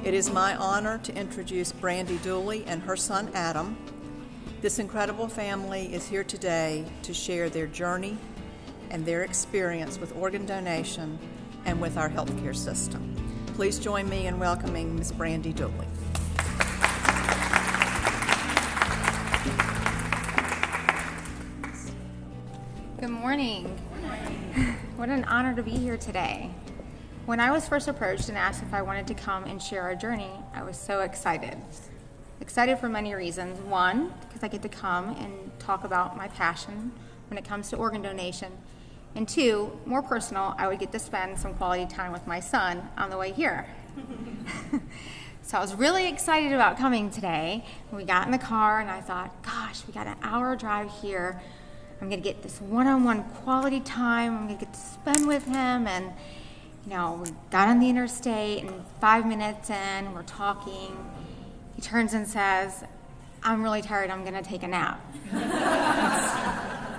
It is my honor to introduce Brandy Dooley and her son Adam. This incredible family is here today to share their journey and their experience with organ donation and with our healthcare system. Please join me in welcoming Ms. Brandy Dooley. Good morning. What an honor to be here today. When I was first approached and asked if I wanted to come and share our journey, I was so excited. Excited for many reasons. One, because I get to come and talk about my passion when it comes to organ donation. And two, more personal, I would get to spend some quality time with my son on the way here. So I was really excited about coming today. We got in the car and I thought, gosh, we got an hour drive here. I'm gonna get this one-on-one quality time. I'm gonna get to spend with him. And we got on the interstate and 5 minutes in, we're talking. He turns and says, I'm really tired, I'm gonna take a nap.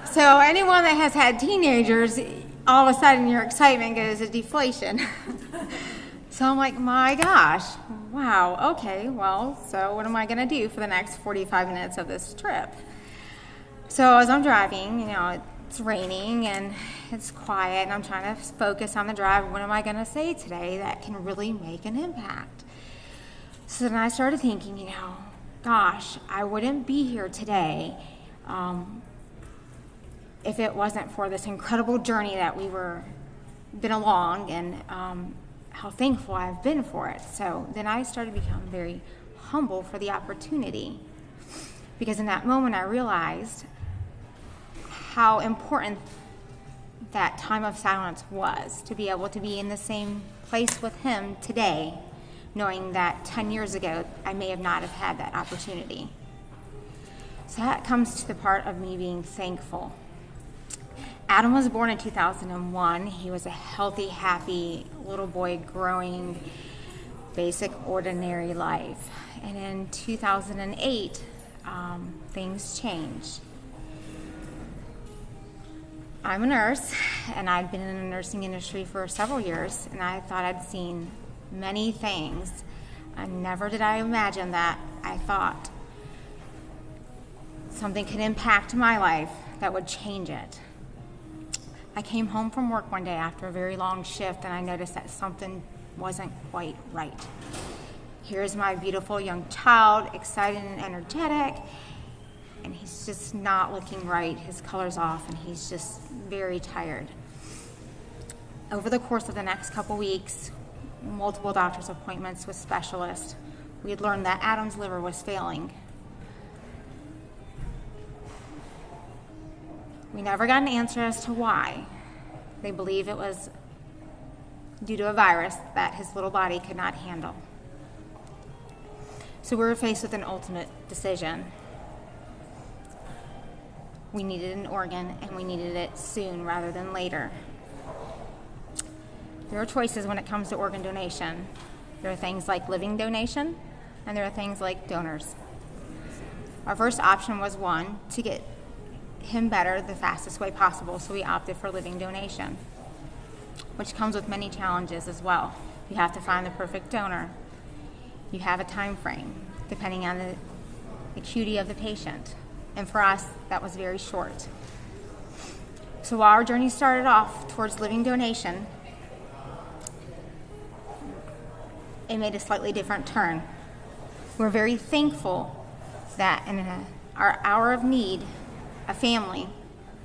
So anyone that has had teenagers, all of a sudden your excitement goes to deflation. So I'm like, my gosh, wow, okay, well, so what am I gonna do for the next 45 minutes of this trip? So as I'm driving, it's raining and it's quiet and I'm trying to focus on the drive. What am I gonna say today that can really make an impact? So then I started thinking, gosh, I wouldn't be here today if it wasn't for this incredible journey that been along and how thankful I've been for it. So then I started to become very humble for the opportunity, because in that moment I realized how important that time of silence was, to be able to be in the same place with him today, knowing that 10 years ago I may have not have had that opportunity. So that comes to the part of me being thankful. Adam was born in 2001. He was a healthy, happy little boy growing basic, ordinary life. And in 2008, things changed. I'm a nurse, and I'd been in the nursing industry for several years, and I thought I'd seen many things. And never did I imagine that I thought something could impact my life that would change it. I came home from work one day after a very long shift, and I noticed that something wasn't quite right. Here's my beautiful young child, excited and energetic, and he's just not looking right. His color's off, and he's just very tired. Over the course of the next couple weeks, multiple doctor's appointments with specialists, we had learned that Adam's liver was failing. We never got an answer as to why. They believe it was due to a virus that his little body could not handle. So we were faced with an ultimate decision. We needed an organ, and we needed it soon rather than later. There are choices when it comes to organ donation. There are things like living donation, and there are things like donors. Our first option was to get him better the fastest way possible, so we opted for living donation, which comes with many challenges as well. You have to find the perfect donor. You have a time frame, depending on the acuity of the patient. And for us, that was very short. So while our journey started off towards living donation, it made a slightly different turn. We're very thankful that in our hour of need, a family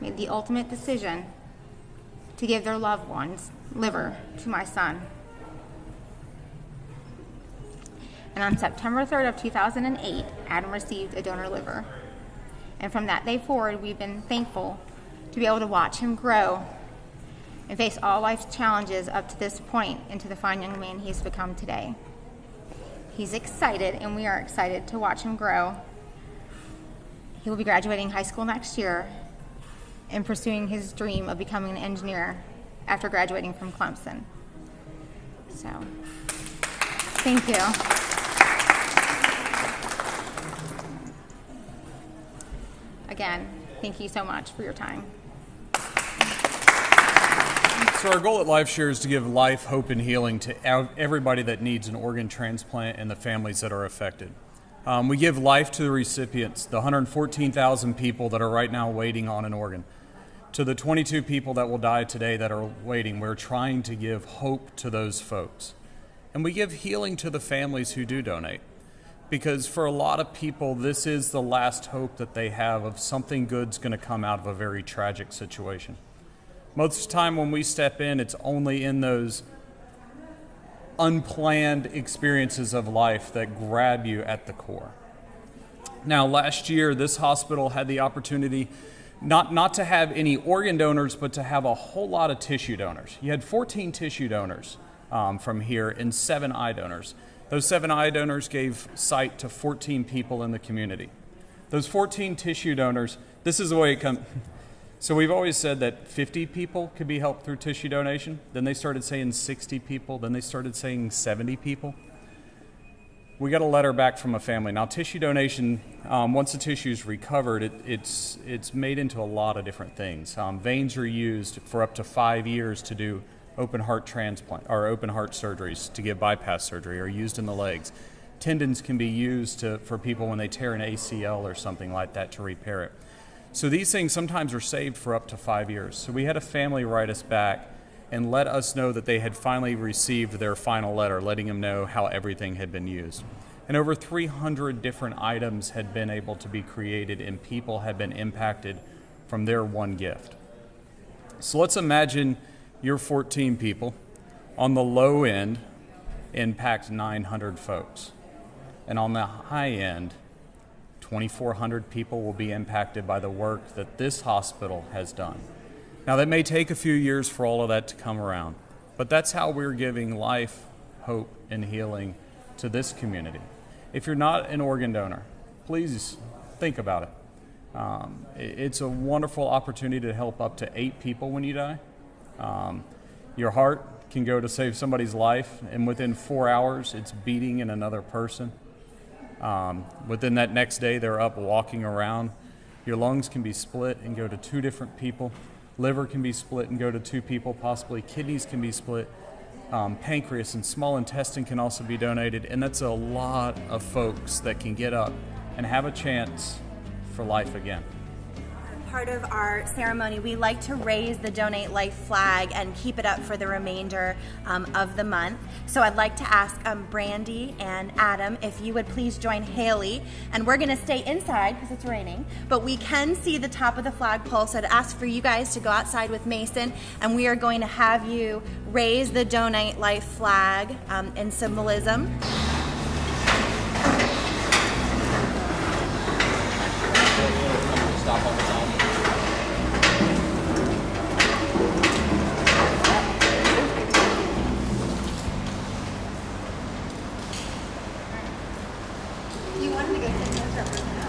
made the ultimate decision to give their loved one's liver to my son. And on September 3rd of 2008, Adam received a donor liver. And from that day forward, we've been thankful to be able to watch him grow and face all life's challenges up to this point into the fine young man he's become today. He's excited, and we are excited to watch him grow. He will be graduating high school next year and pursuing his dream of becoming an engineer after graduating from Clemson. So, thank you. Again, thank you so much for your time. Ms. So our goal at LifeShare is to give life, hope, and healing to everybody that needs an organ transplant and the families that are affected. We give life to the recipients, the 114,000 people that are right now waiting on an organ. To the 22 people that will die today that are waiting, we're trying to give hope to those folks. And we give healing to the families who do donate. Because for a lot of people, this is the last hope that they have of something good's going to come out of a very tragic situation. Most of the time when we step in, it's only in those unplanned experiences of life that grab you at the core. Now, last year, this hospital had the opportunity not to have any organ donors, but to have a whole lot of tissue donors. You had 14 tissue donors from here and 7 eye donors. Those 7 eye donors gave sight to 14 people in the community. Those 14 tissue donors, this is the way it comes. So we've always said that 50 people could be helped through tissue donation. Then they started saying 60 people. Then they started saying 70 people. We got a letter back from a family. Now, tissue donation, once the tissue is recovered, it's made into a lot of different things. Veins are used for up to 5 years to do open heart transplant or open heart surgeries, to give bypass surgery, or used in the legs. Tendons can be used for people when they tear an ACL or something like that to repair it. So these things sometimes are saved for up to 5 years. So we had a family write us back and let us know that they had finally received their final letter, letting them know how everything had been used. And over 300 different items had been able to be created, and people had been impacted from their one gift. So let's imagine you're 14 people. On the low end, impact 900 folks. And on the high end, 2,400 people will be impacted by the work that this hospital has done. Now, that may take a few years for all of that to come around, but that's how we're giving life, hope, and healing to this community. If you're not an organ donor, please think about it. It's a wonderful opportunity to help up to 8 people when you die. Your heart can go to save somebody's life, and within 4 hours, it's beating in another person. Within that next day, they're up walking around. Your lungs can be split and go to 2 different people. Liver can be split and go to 2 people, possibly. Kidneys can be split. Pancreas and small intestine can also be donated. And that's a lot of folks that can get up and have a chance for life again. Part of our ceremony, we like to raise the Donate Life flag and keep it up for the remainder of the month. So I'd like to ask Brandy and Adam if you would please join Haley. And we're going to stay inside because it's raining, but we can see the top of the flagpole. So I'd ask for you guys to go outside with Mason, and we are going to have you raise the Donate Life flag in symbolism. Stop all the time. You wanted to go sit in this representative.